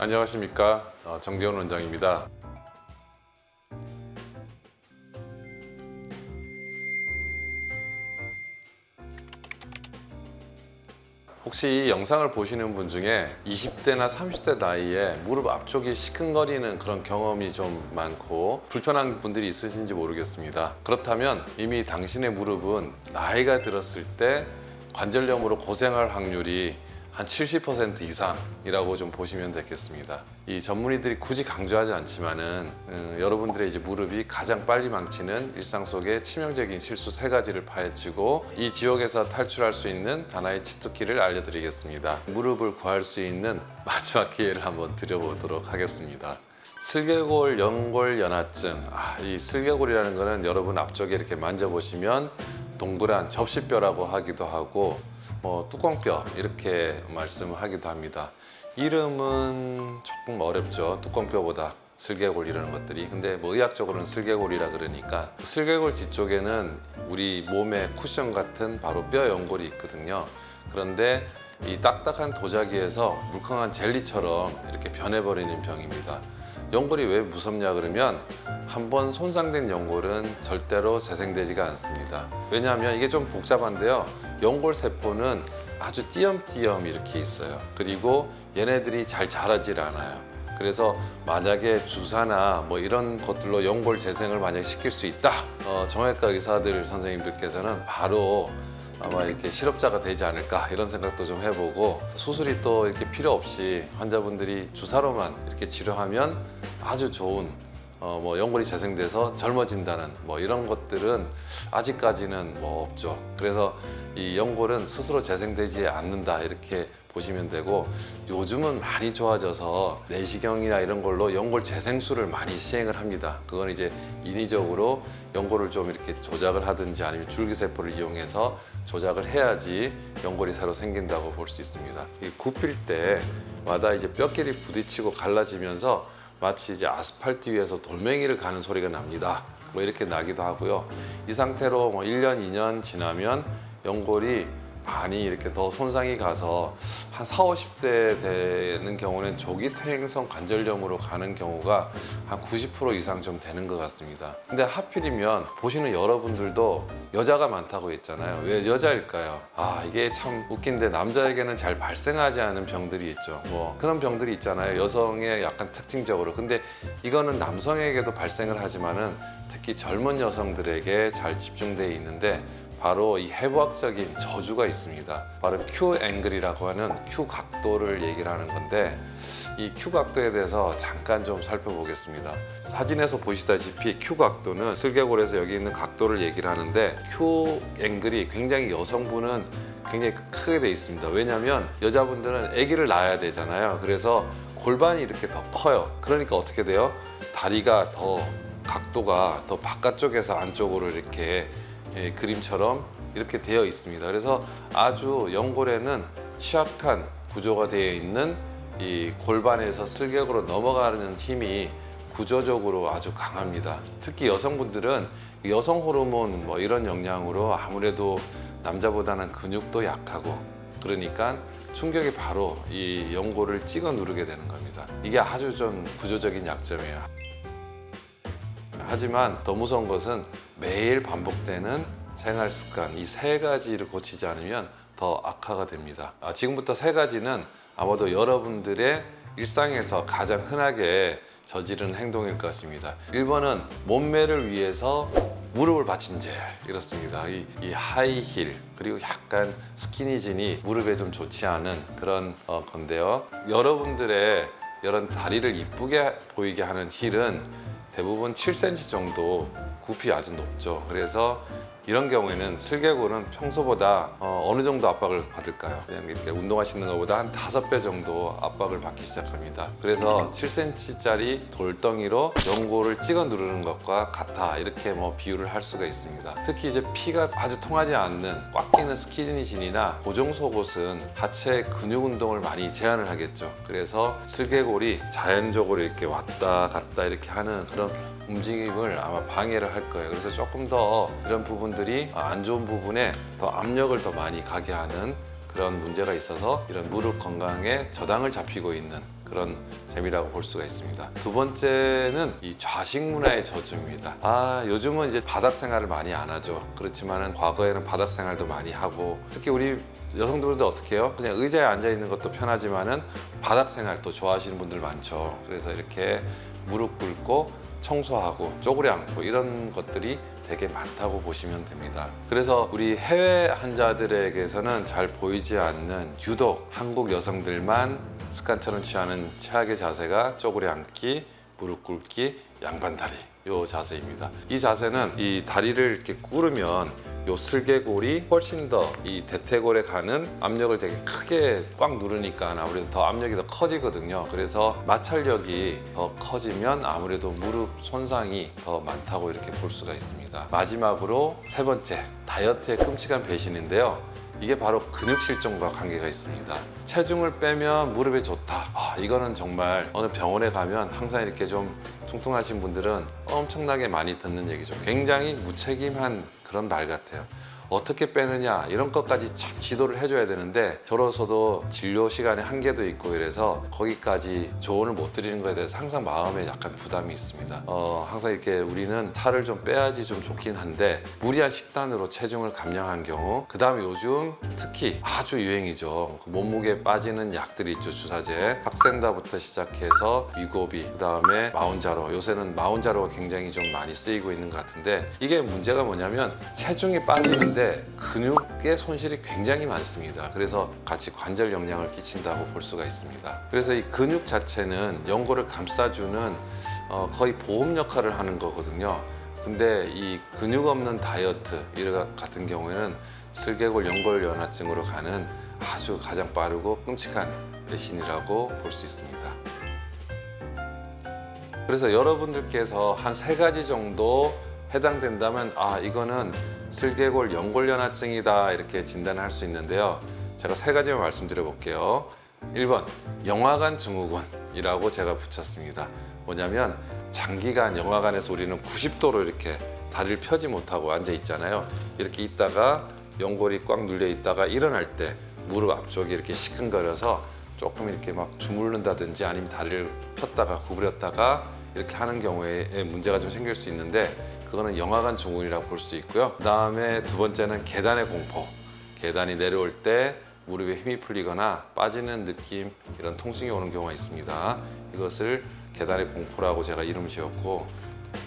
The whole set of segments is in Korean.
안녕하십니까, 정재훈 원장입니다. 혹시 이 영상을 보시는 분 중에 20대나 30대 나이에 무릎 앞쪽이 시큰거리는 그런 경험이 좀 많고 불편한 분들이 있으신지 모르겠습니다. 그렇다면 이미 당신의 무릎은 나이가 들었을 때 관절염으로 고생할 확률이 한 70% 이상이라고 좀 보시면 되겠습니다. 이 전문의들이 굳이 강조하지 않지만은 여러분들의 이제 무릎이 가장 빨리 망치는 일상 속의 치명적인 실수 3가지를 파헤치고 이 지옥에서 탈출할 수 있는 하나의 치트키를 알려드리겠습니다. 무릎을 구할 수 있는 마지막 기회를 한번 드려보도록 하겠습니다. 슬개골 연골 연화증. 이 슬개골이라는 거는 여러분 앞쪽에 이렇게 만져보시면 동그란 접시뼈라고 하기도 하고 뚜껑뼈 이렇게 말씀하기도 합니다. 이름은 조금 어렵죠. 뚜껑뼈보다 슬개골 이라는 것들이. 근데 의학적으로는 슬개골이라 그러니까 슬개골 뒤쪽에는 우리 몸의 쿠션 같은 바로 뼈 연골이 있거든요. 그런데 이 딱딱한 도자기에서 물컹한 젤리처럼 이렇게 변해버리는 병입니다. 연골이 왜 무섭냐 그러면 한번 손상된 연골은 절대로 재생되지가 않습니다. 왜냐하면 이게 좀 복잡한데요. 연골 세포는 아주 띄엄띄엄 이렇게 있어요. 그리고 얘네들이 잘 자라질 않아요. 그래서 만약에 주사나 이런 것들로 연골 재생을 만약 시킬 수 있다, 정형외과 의사들 선생님들께서는 바로 아마 이렇게 실업자가 되지 않을까 이런 생각도 좀 해보고, 수술이 또 이렇게 필요 없이 환자분들이 주사로만 이렇게 치료하면 아주 좋은 연골이 재생돼서 젊어진다는 이런 것들은 아직까지는 없죠. 그래서 이 연골은 스스로 재생되지 않는다 이렇게 보시면 되고, 요즘은 많이 좋아져서 내시경이나 이런 걸로 연골 재생술을 많이 시행을 합니다. 그건 이제 인위적으로 연골을 좀 이렇게 조작을 하든지 아니면 줄기세포를 이용해서 조작을 해야지 연골이 새로 생긴다고 볼 수 있습니다. 이 굽힐 때마다 이제 뼈끼리 부딪히고 갈라지면서 마치 이제 아스팔트 위에서 돌멩이를 가는 소리가 납니다. 이렇게 나기도 하고요. 이 상태로 1년, 2년 지나면 연골이 많이 이렇게 더 손상이 가서 한 40, 50대 되는 경우는 조기 퇴행성 관절염으로 가는 경우가 한 90% 이상 좀 되는 것 같습니다. 근데 하필이면 보시는 여러분들도 여자가 많다고 했잖아요. 왜 여자일까요? 이게 참 웃긴데 남자에게는 잘 발생하지 않은 병들이 있죠. 그런 병들이 있잖아요. 여성의 약간 특징적으로. 근데 이거는 남성에게도 발생을 하지만은 특히 젊은 여성들에게 잘 집중되어 있는데, 바로 이 해부학적인 저주가 있습니다. 바로 Q 앵글이라고 하는 Q 각도를 얘기를 하는 건데, 이 Q 각도에 대해서 잠깐 좀 살펴보겠습니다. 사진에서 보시다시피 Q 각도는 슬개골에서 여기 있는 각도를 얘기를 하는데, Q 앵글이 굉장히 여성분은 굉장히 크게 돼 있습니다. 왜냐하면 여자분들은 아기를 낳아야 되잖아요. 그래서 골반이 이렇게 더 커요. 그러니까 어떻게 돼요? 다리가 더 각도가 더 바깥쪽에서 안쪽으로 이렇게 그림처럼 이렇게 되어 있습니다. 그래서 아주 연골에는 취약한 구조가 되어 있는 이 골반에서 슬개골로 넘어가는 힘이 구조적으로 아주 강합니다. 특히 여성분들은 여성 호르몬 이런 영향으로 아무래도 남자보다는 근육도 약하고, 그러니까 충격이 바로 이 연골을 찍어 누르게 되는 겁니다. 이게 아주 좀 구조적인 약점이에요. 하지만 더 무서운 것은 매일 반복되는 생활 습관, 이 3가지를 고치지 않으면 더 악화가 됩니다. 지금부터 3가지는 아마도 여러분들의 일상에서 가장 흔하게 저지른 행동일 것입니다. 1번은 몸매를 위해서 무릎을 받친 죄, 이렇습니다. 이 하이힐 그리고 약간 스키니진이 무릎에 좀 좋지 않은 그런 건데요. 여러분들의 이런 다리를 이쁘게 보이게 하는 힐은 대부분 7cm 정도 굽이 아주 높죠. 그래서 이런 경우에는 슬개골은 평소보다 어느 정도 압박을 받을까요? 그냥 이렇게 운동하시는 것보다 한 5배 정도 압박을 받기 시작합니다. 그래서 7cm짜리 돌덩이로 연골을 찍어 누르는 것과 같아, 이렇게 비유를 할 수가 있습니다. 특히 이제 피가 아주 통하지 않는 꽉 끼는 스키니진이나 고정 속옷은 하체 근육 운동을 많이 제한을 하겠죠. 그래서 슬개골이 자연적으로 이렇게 왔다 갔다 이렇게 하는 그런 움직임을 아마 방해를 할 거예요. 그래서 조금 더 이런 부분들이 안 좋은 부분에 더 압력을 더 많이 가게 하는 그런 문제가 있어서 이런 무릎 건강에 저당을 잡히고 있는 그런 재미라고 볼 수가 있습니다. 두 번째는 이 좌식 문화의 저주입니다. 요즘은 이제 바닥 생활을 많이 안 하죠. 그렇지만은 과거에는 바닥 생활도 많이 하고, 특히 우리 여성들도 어떻게 해요? 그냥 의자에 앉아 있는 것도 편하지만은 바닥 생활 또 좋아하시는 분들 많죠. 그래서 이렇게 무릎 꿇고 청소하고 쪼그려 앉고 이런 것들이 되게 많다고 보시면 됩니다. 그래서 우리 해외 환자들에게서는 잘 보이지 않는 유독 한국 여성들만 습관처럼 취하는 최악의 자세가 쪼그려 앉기, 무릎 꿇기, 양반다리 요 자세입니다. 이 자세는 이 다리를 이렇게 꿇으면 요 슬개골이 훨씬 더 이 대퇴골에 가는 압력을 되게 크게 꽉 누르니까 아무래도 더 압력이 더 커지거든요. 그래서 마찰력이 더 커지면 아무래도 무릎 손상이 더 많다고 이렇게 볼 수가 있습니다. 마지막으로 세 번째, 다이어트의 끔찍한 배신인데요. 이게 바로 근육 실종과 관계가 있습니다. 체중을 빼면 무릎에 좋다. 이거는 정말 어느 병원에 가면 항상 이렇게 좀 뚱뚱하신 분들은 엄청나게 많이 듣는 얘기죠. 굉장히 무책임한 그런 말 같아요. 어떻게 빼느냐 이런 것까지 참 지도를 해줘야 되는데 저로서도 진료 시간에 한계도 있고 이래서 거기까지 조언을 못 드리는 거에 대해서 항상 마음에 약간 부담이 있습니다. 항상 이렇게 우리는 살을 좀 빼야지 좀 좋긴 한데 무리한 식단으로 체중을 감량한 경우, 그 다음에 요즘 특히 아주 유행이죠. 그 몸무게 빠지는 약들이 있죠. 주사제, 학센다부터 시작해서 위고비, 그 다음에 마운자로, 요새는 마운자로가 굉장히 좀 많이 쓰이고 있는 것 같은데, 이게 문제가 뭐냐면 체중이 빠지는데 근육의 손실이 굉장히 많습니다. 그래서 같이 관절 영향을 끼친다고 볼 수가 있습니다. 그래서 이 근육 자체는 연골을 감싸주는 거의 보험 역할을 하는 거거든요. 근데 이 근육 없는 다이어트 이런 같은 경우에는 슬개골 연골 연화증으로 가는 아주 가장 빠르고 끔찍한 배신이라고 볼 수 있습니다. 그래서 여러분들께서 한 3가지 정도 해당된다면 이거는 슬개골 연골연화증이다 이렇게 진단을 할 수 있는데요. 제가 3가지만 말씀드려 볼게요. 1번 영화관 증후군이라고 제가 붙였습니다. 뭐냐면 장기간 영화관에서 우리는 90도로 이렇게 다리를 펴지 못하고 앉아 있잖아요. 이렇게 있다가 연골이 꽉 눌려 있다가 일어날 때 무릎 앞쪽이 이렇게 시큰거려서 조금 이렇게 막 주물른다든지 아니면 다리를 폈다가 구부렸다가 이렇게 하는 경우에 문제가 좀 생길 수 있는데, 그거는 영화관 증후군이라고 볼 수 있고요. 그 다음에 두 번째는 계단의 공포. 계단이 내려올 때 무릎에 힘이 풀리거나 빠지는 느낌, 이런 통증이 오는 경우가 있습니다. 이것을 계단의 공포라고 제가 이름 지었고,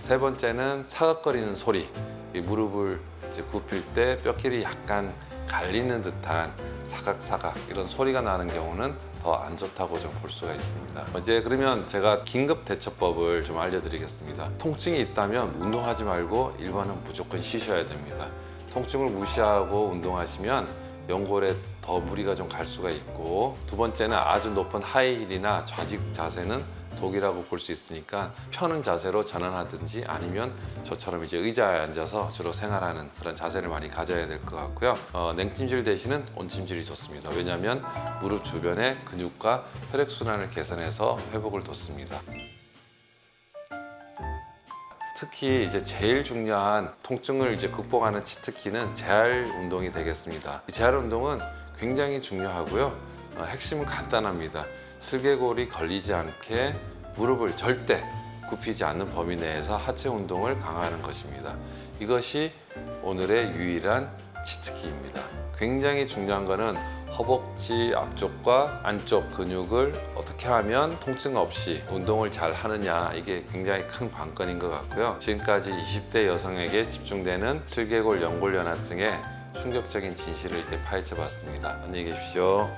세 번째는 사각거리는 소리. 이 무릎을 이제 굽힐 때 뼈끼리 약간 갈리는 듯한 사각사각 이런 소리가 나는 경우는 더 안 좋다고 좀 볼 수가 있습니다. 이제 그러면 제가 긴급 대처법을 좀 알려드리겠습니다. 통증이 있다면 운동하지 말고 1번은 무조건 쉬셔야 됩니다. 통증을 무시하고 운동하시면 연골에 더 무리가 좀 갈 수가 있고, 두 번째는 아주 높은 하이힐이나 좌직 자세는 독이라고 볼 수 있으니까 펴는 자세로 전환하든지 아니면 저처럼 이제 의자에 앉아서 주로 생활하는 그런 자세를 많이 가져야 될 것 같고요. 냉찜질 대신은 온찜질이 좋습니다. 왜냐하면 무릎 주변의 근육과 혈액순환을 개선해서 회복을 돕습니다. 특히 이제 제일 중요한 통증을 이제 극복하는 치트키는 재활 운동이 되겠습니다. 이 재활 운동은 굉장히 중요하고요. 핵심은 간단합니다. 슬개골이 걸리지 않게 무릎을 절대 굽히지 않는 범위 내에서 하체 운동을 강화하는 것입니다. 이것이 오늘의 유일한 치트키입니다. 굉장히 중요한 것은 허벅지 앞쪽과 안쪽 근육을 어떻게 하면 통증 없이 운동을 잘 하느냐, 이게 굉장히 큰 관건인 것 같고요. 지금까지 20대 여성에게 집중되는 슬개골 연골연화증의 충격적인 진실을 이렇게 파헤쳐 봤습니다. 안녕히 계십시오.